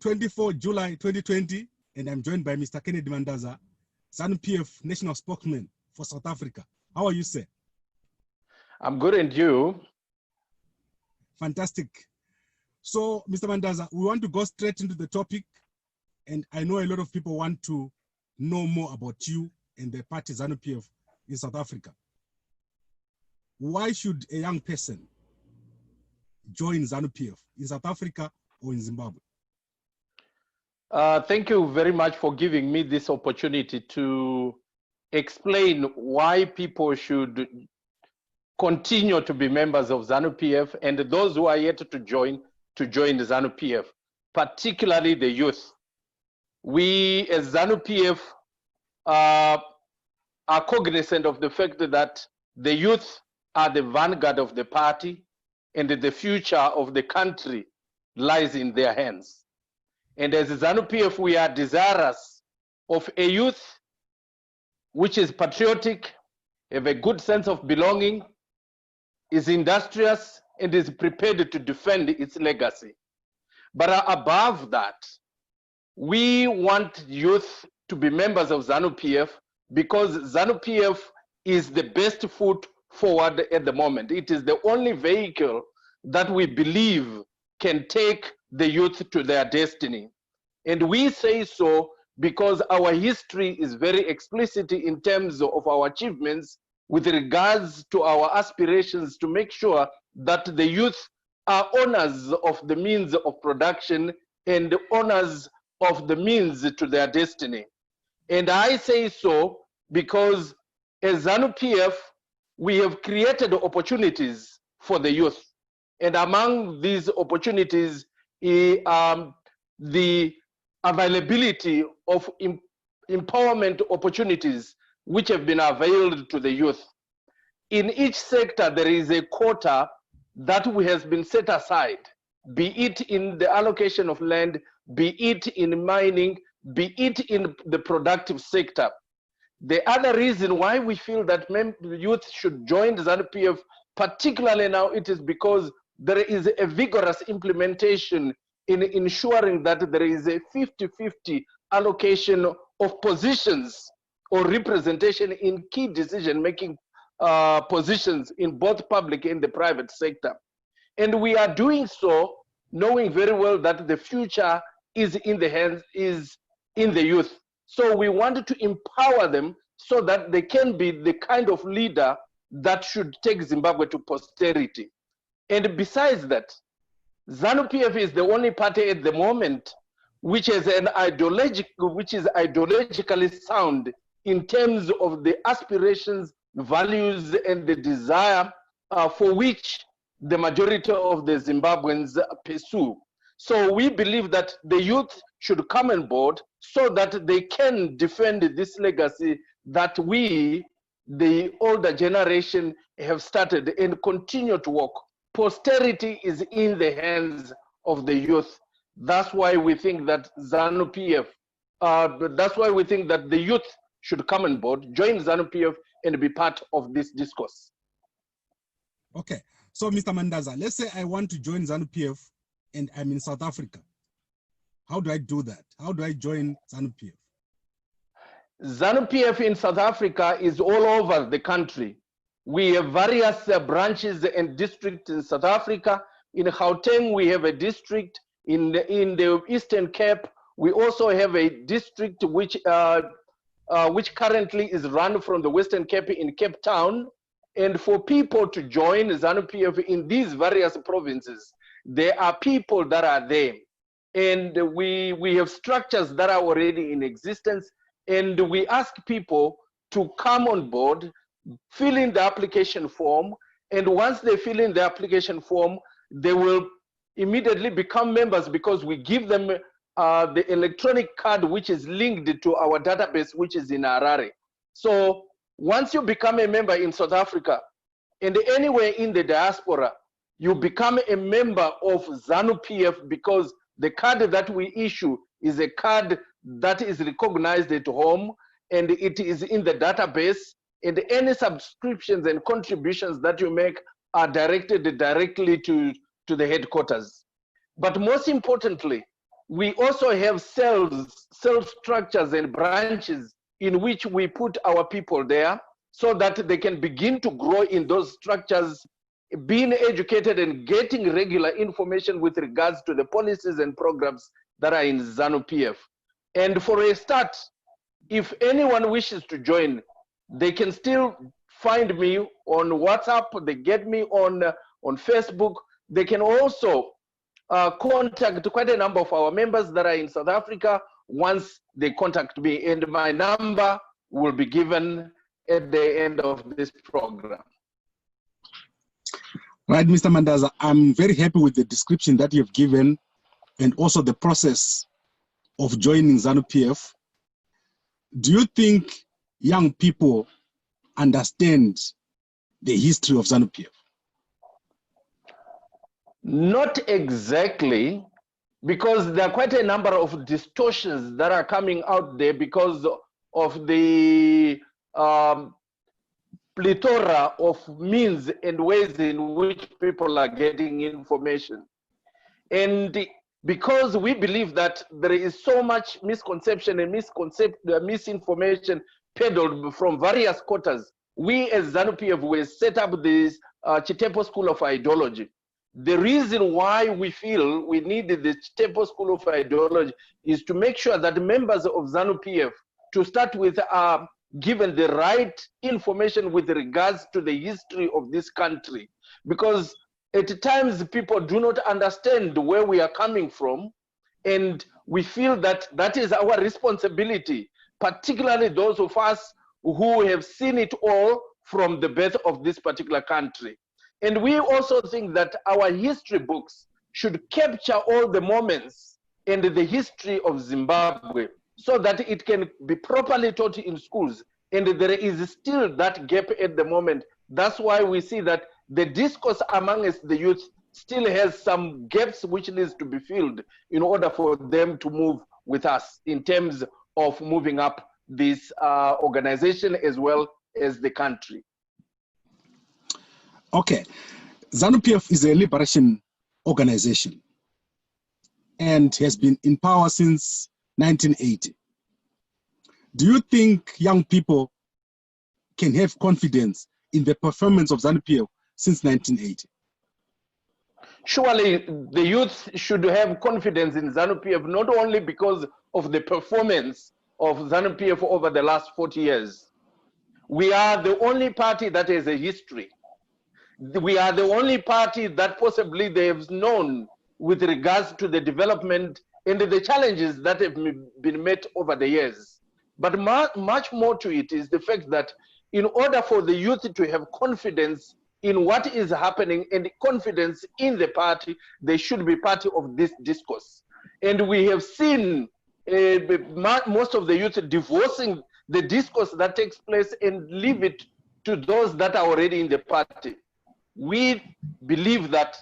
24 July 2020, and I'm joined by Mr. Kenedy Mandaza, Zanu-PF National Spokesman for South Africa. How are you, sir? I'm good, and you? Fantastic. So, Mr. Mandaza, we want to go straight into the topic, and I know a lot of people want to know more about you and the party Zanu-PF in South Africa. Why should a young person join Zanu-PF in South Africa or in Zimbabwe? Thank you very much for giving me this opportunity to explain why people should continue to be members of Zanu-PF, and those who are yet to join Zanu-PF, particularly the youth. We as Zanu-PF are cognizant of the fact that the youth are the vanguard of the party, and the future of the country lies in their hands. And as Zanu-PF, we are desirous of a youth which is patriotic, have a good sense of belonging, is industrious, and is prepared to defend its legacy. But above that, we want youth to be members of Zanu-PF because Zanu-PF is the best foot forward at the moment. It is the only vehicle that we believe can take the youth to their destiny. And we say so because our history is very explicit in terms of our achievements with regards to our aspirations to make sure that the youth are owners of the means of production and owners of the means to their destiny. And I say so because as Zanu-PF, we have created opportunities for the youth. And among these opportunities, the availability of empowerment opportunities which have been availed to the youth. In each sector, there is a quota that has been set aside, be it in the allocation of land, be it in mining, be it in the productive sector. The other reason why we feel that youth should join Zanu-PF, particularly now, it is because there is a vigorous implementation in ensuring that there is a 50-50 allocation of positions or representation in key decision-making positions in both public and the private sector. And we are doing so knowing very well that the future is in the hands, is in the youth. So we wanted to empower them so that they can be the kind of leader that should take Zimbabwe to posterity. And besides that, Zanu-PF is the only party at the moment which is ideologically sound in terms of the aspirations, values, and the desire for which the majority of the Zimbabweans pursue. So we believe that the youth should come on board so that they can defend this legacy that we, the older generation, have started and continue to work. Posterity is in the hands of the youth. That's why we think that Zanu-PF, that's why we think that the youth should come on board, join Zanu-PF, and be part of this discourse. Okay, so Mr. Mandaza, let's say I want to join Zanu-PF and I'm in South Africa. How do I do that? How do I join Zanu-PF? Zanu-PF in South Africa is all over the country. We have various branches and districts in South Africa. In Gauteng, we have a district. In the Eastern Cape, we also have a district which currently is run from the Western Cape in Cape Town. And for people to join Zanu-PF in these various provinces, there are people that are there. And we have structures that are already in existence. And we ask people to come on board, fill in the application form. And once they fill in the application form, they will immediately become members because we give them the electronic card which is linked to our database, which is in Harare. So once you become a member in South Africa and anywhere in the diaspora, you become a member of Zanu-PF because the card that we issue is a card that is recognized at home and it is in the database, and any subscriptions and contributions that you make are directed directly to the headquarters. But most importantly, we also have cells, cell structures and branches in which we put our people there so that they can begin to grow in those structures, being educated and getting regular information with regards to the policies and programs that are in Zanu-PF. And for a start, if anyone wishes to join, they can still find me on WhatsApp, they get me on Facebook. They can also contact quite a number of our members that are in South Africa once they contact me, and my number will be given at the end of this program. Right, Mr. Mandaza, I'm very happy with the description that you've given and also the process of joining Zanu-PF. Do you think young people understand the history of Zanu-PF? Not exactly, because there are quite a number of distortions that are coming out there because of the plethora of means and ways in which people are getting information. And because we believe that there is so much misconception and misinformation peddled from various quarters, we as Zanu-PF will set up this Chitepo School of Ideology. The reason why we feel we need the Chitepo School of Ideology is to make sure that members of Zanu-PF, to start with, are given the right information with regards to the history of this country. Because at times people do not understand where we are coming from, and we feel that that is our responsibility, particularly those of us who have seen it all from the birth of this particular country. And we also think that our history books should capture all the moments and the history of Zimbabwe so that it can be properly taught in schools. And there is still that gap at the moment. That's why we see that the discourse amongst the youth still has some gaps which needs to be filled in order for them to move with us in terms of moving up this organization as well as the country. Okay, Zanu-PF is a liberation organization and has been in power since 1980. Do you think young people can have confidence in the performance of Zanu-PF since 1980? Surely the youth should have confidence in Zanu-PF, not only because of the performance of Zanu-PF over the last 40 years. We are the only party that has a history. We are the only party that possibly they have known with regards to the development and the challenges that have been met over the years. But much more to it is the fact that in order for the youth to have confidence in what is happening and confidence in the party, they should be part of this discourse. And we have seen most of the youth divorcing the discourse that takes place and leave it to those that are already in the party. We believe that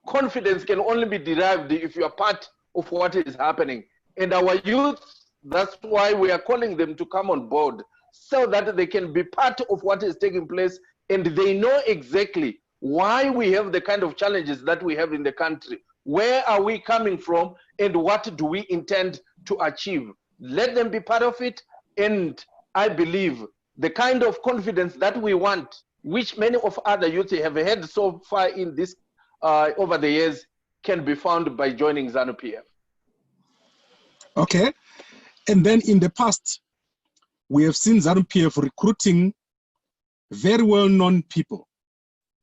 confidence can only be derived if you are part of what is happening. And our youth, that's why we are calling them to come on board so that they can be part of what is taking place and they know exactly why we have the kind of challenges that we have in the country. Where are we coming from and what do we intend to achieve? Let them be part of it, and I believe the kind of confidence that we want, which many of other youth have had so far in this over the years, can be found by joining Zanu-PF. Okay, and then in the past, we have seen Zanu-PF recruiting very well-known people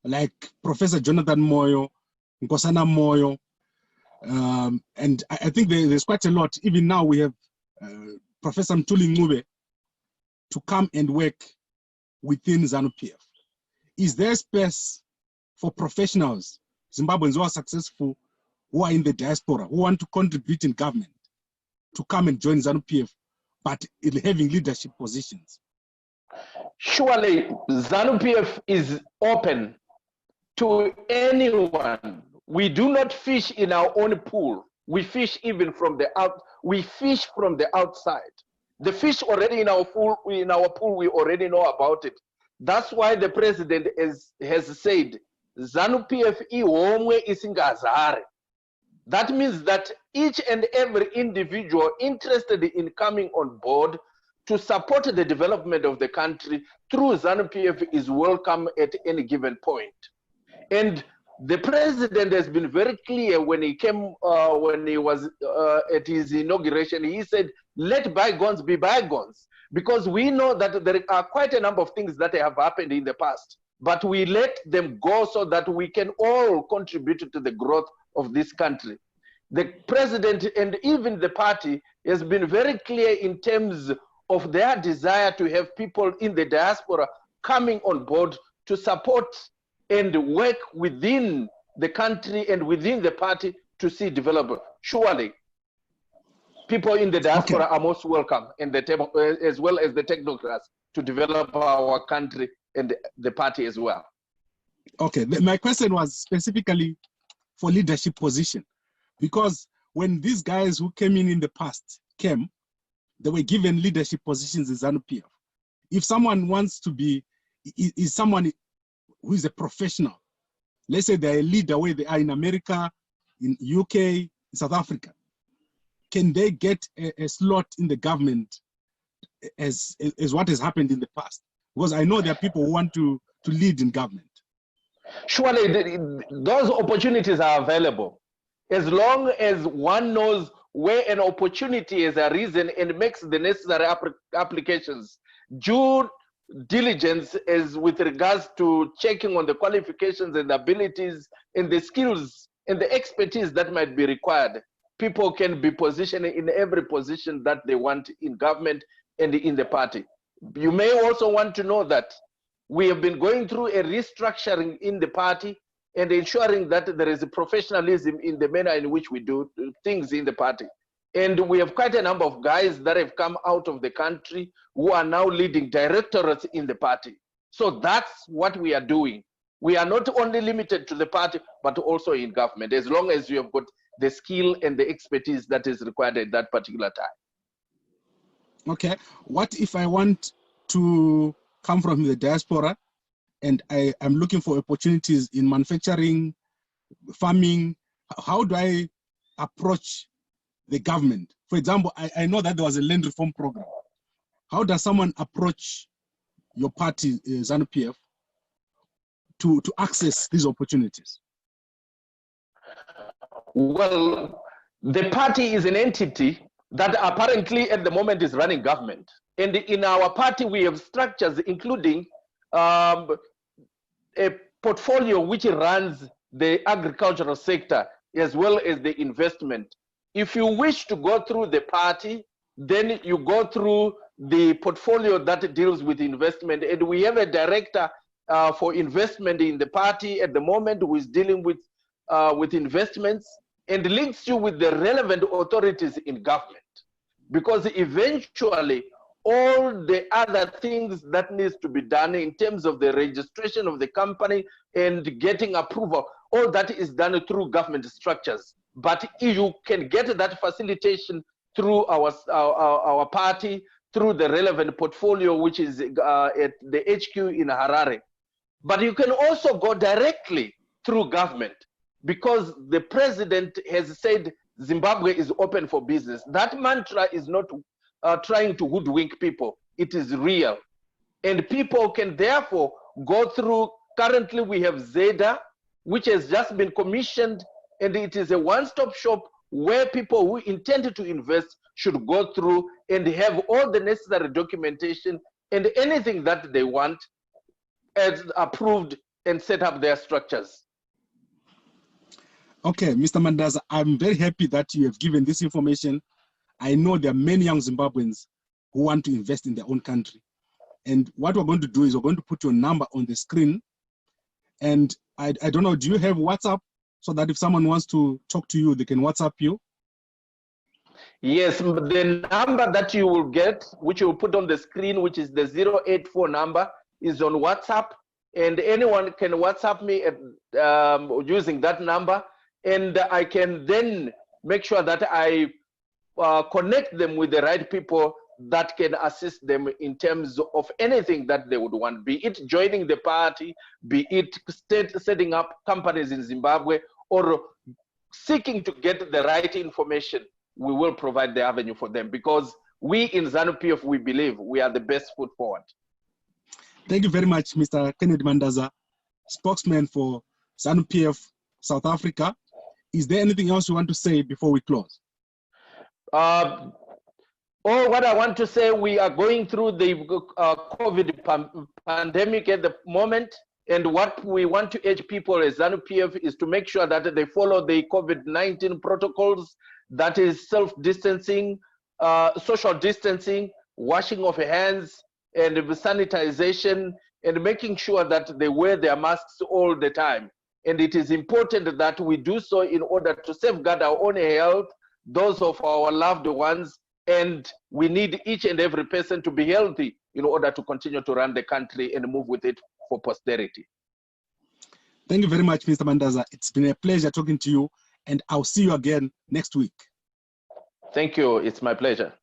like Professor Jonathan Moyo, Nkosana Moyo, and I think there's quite a lot. Even now we have Professor Mtuli Ngube to come and work within Zanu-PF. Is there space for professionals, Zimbabweans who are successful, who are in the diaspora, who want to contribute in government, to come and join Zanu-PF, but having leadership positions? Surely Zanu-PF is open to anyone. We do not fish in our own pool. We fish even from the we fish from the outside. The fish already in our pool, we already know about it. That's why the president has said, Zanu-PF ihomwe isingazare. That means that each and every individual interested in coming on board to support the development of the country through Zanu-PF is welcome at any given point. And the president has been very clear when he came, when he was at his inauguration. He said, let bygones be bygones, because we know that there are quite a number of things that have happened in the past, but we let them go so that we can all contribute to the growth of this country. The president and even the party has been very clear in terms of their desire to have people in the diaspora coming on board to support and work within the country and within the party to see development. Surely, people in the diaspora are most welcome, and as well as the technocrats, to develop our country and the party as well. Okay, my question was specifically for leadership position, because when these guys who came in the past came, they were given leadership positions in Zanu-PF. If someone wants to be, is someone who is a professional, let's say they're a leader where they are in America, in UK, in South Africa, can they get a slot in the government as what has happened in the past? Because I know there are people who want to lead in government. Surely those opportunities are available, as long as one knows where an opportunity has arisen and makes the necessary applications. Due diligence is with regards to checking on the qualifications and abilities and the skills and the expertise that might be required. People can be positioned in every position that they want in government and in the party. You may also want to know that we have been going through a restructuring in the party and ensuring that there is a professionalism in the manner in which we do things in the party. And we have quite a number of guys that have come out of the country who are now leading directorates in the party. So that's what we are doing. We are not only limited to the party, but also in government, as long as you have got the skill and the expertise that is required at that particular time. Okay, what if I want to come from the diaspora and I'm looking for opportunities in manufacturing, farming? How do I approach the government? For example, I know that there was a land reform program. How does someone approach your party, Zanu-PF, to access these opportunities? Well, the party is an entity that apparently at the moment is running government. And in our party, we have structures including a portfolio which runs the agricultural sector as well as the investment. If you wish to go through the party, then you go through the portfolio that deals with investment. And we have a director for investment in the party at the moment who is dealing with investments and links you with the relevant authorities in government. Because eventually, all the other things that needs to be done in terms of the registration of the company and getting approval, all that is done through government structures. But you can get that facilitation through our party, through the relevant portfolio, which is at the HQ in Harare. But you can also go directly through government, because the president has said Zimbabwe is open for business. That mantra is not trying to hoodwink people. It is real. And people can therefore go through, currently we have ZEDA, which has just been commissioned, and it is a one-stop shop where people who intend to invest should go through and have all the necessary documentation and anything that they want as approved and set up their structures. Okay, Mr. Mandaza, I'm very happy that you have given this information. I know there are many young Zimbabweans who want to invest in their own country. And what we're going to do is we're going to put your number on the screen. And I don't know, do you have WhatsApp so that if someone wants to talk to you, they can WhatsApp you? Yes, the number that you will get, which you will put on the screen, which is the 084 number, is on WhatsApp. And anyone can WhatsApp me at, using that number. And I can then make sure that I connect them with the right people that can assist them in terms of anything that they would want, be it joining the party, be it setting up companies in Zimbabwe, or seeking to get the right information, we will provide the avenue for them, because we in Zanu-PF, we believe we are the best foot forward. Thank you very much, Mr. Kenedy Mandaza, spokesman for Zanu-PF South Africa. Is there anything else you want to say before we close? What I want to say, we are going through the COVID pandemic at the moment, and what we want to urge people as Zanu-PF is to make sure that they follow the COVID-19 protocols, that is self-distancing, social distancing, washing of hands, and sanitization, and making sure that they wear their masks all the time. And it is important that we do so in order to safeguard our own health, those of our loved ones, and we need each and every person to be healthy in order to continue to run the country and move with it for posterity. Thank you very much, Mr. Mandaza. It's been a pleasure talking to you, and I'll see you again next week. Thank you. It's my pleasure.